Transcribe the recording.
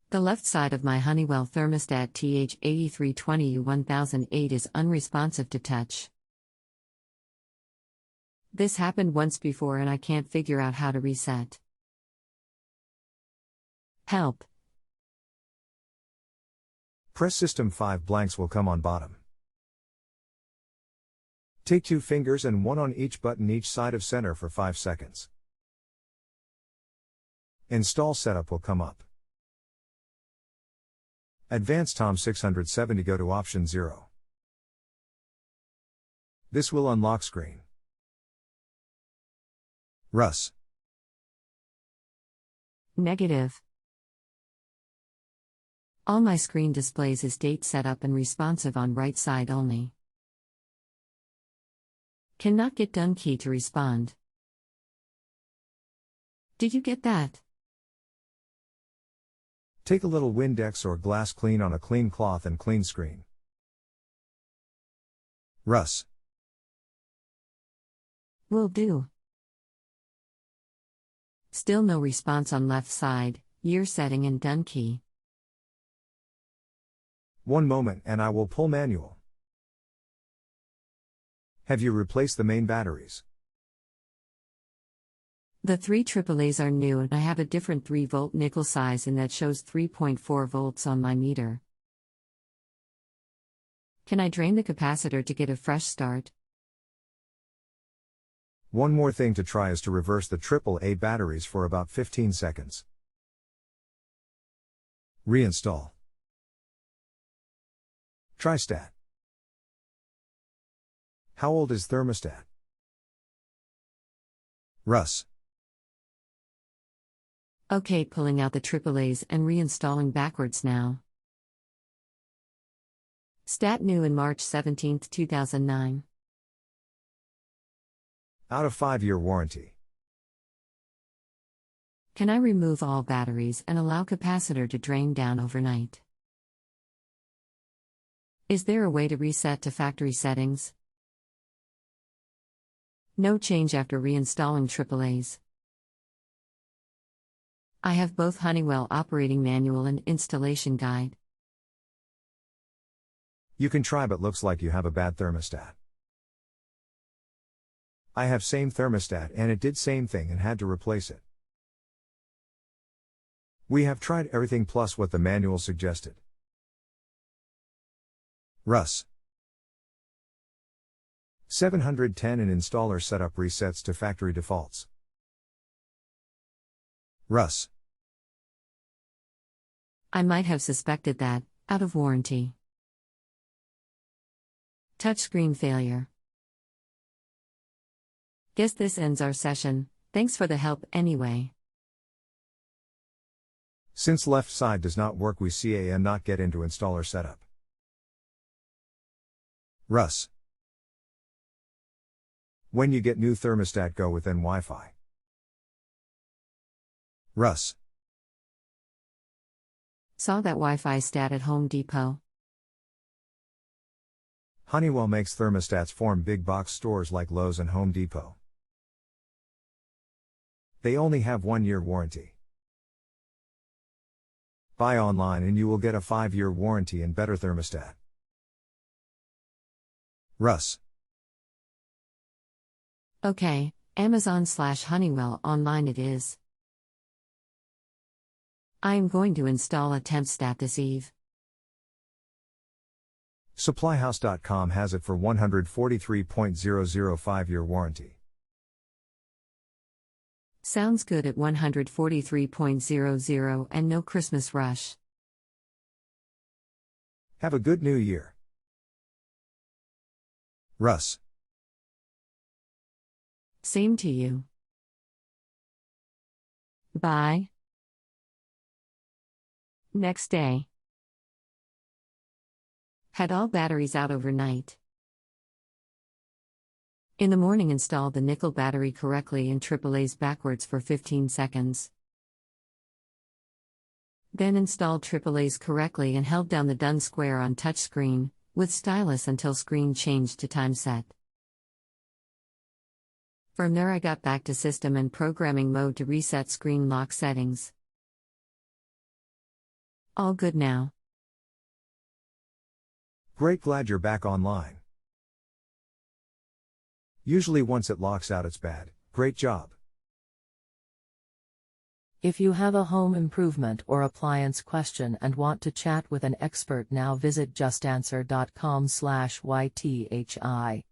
The left side of my Honeywell thermostat TH8320U1008 is unresponsive to touch. This happened once before and I can't figure out how to reset. Help. Press System 5 blanks will come on bottom. Take 2 fingers and 1 on each button each side of center for 5 seconds. Install setup will come up. Advanced TOM 670 go to option 0. This will unlock screen. Russ. Negative. All my screen displays is date setup and responsive on right side only. Cannot get done key to respond. Did you get that? Take a little Windex or glass clean on a clean cloth and clean screen. Russ. Will do. Still no response on left side, year setting and done key. One moment and I will pull manual. Have you replaced the main batteries? The 3 AAAs are new and I have a different 3-volt nickel size and that shows 3.4 volts on my meter. Can I drain the capacitor to get a fresh start? One more thing to try is to reverse the AAA batteries for about 15 seconds. Reinstall. TriStat. How old is thermostat? Russ. Okay, pulling out the AAAs and reinstalling backwards now. Stat new in March 17, 2009. Out of 5-year warranty. Can I remove all batteries and allow capacitor to drain down overnight? Is there a way to reset to factory settings? No change after reinstalling AAAs. I have both Honeywell operating manual and installation guide. You can try but looks like you have a bad thermostat. I have same thermostat and it did same thing and had to replace it. We have tried everything plus what the manual suggested. Russ. 710 and installer setup resets to factory defaults. Russ. I might have suspected that, out of warranty. Touchscreen failure. Guess this ends our session, thanks for the help anyway. Since left side does not work we can not get into installer setup. Russ. When you get new thermostat go within Wi-Fi. Russ. Saw that Wi-Fi stat at Home Depot. Honeywell makes thermostats for big box stores like Lowe's and Home Depot. They only have 1-year warranty. Buy online and you will get a 5-year warranty and better thermostat. Russ. Okay, Amazon/Honeywell online it is. I am going to install a TempStat this eve. Supplyhouse.com has it for 143.005-year warranty. Sounds good at 143.00 and no Christmas rush. Have a good new year. Russ. Same to you. Bye. Next day. Had all batteries out overnight. In the morning installed the nickel battery correctly and AAA's backwards for 15 seconds. Then installed AAA's correctly and held down the done square on touchscreen, with stylus until screen changed to time set. From there I got back to system and programming mode to reset screen lock settings. All good now. Great, glad you're back online. Usually once it locks out it's bad. Great job. If you have a home improvement or appliance question and want to chat with an expert now, visit justanswer.com/YTHI.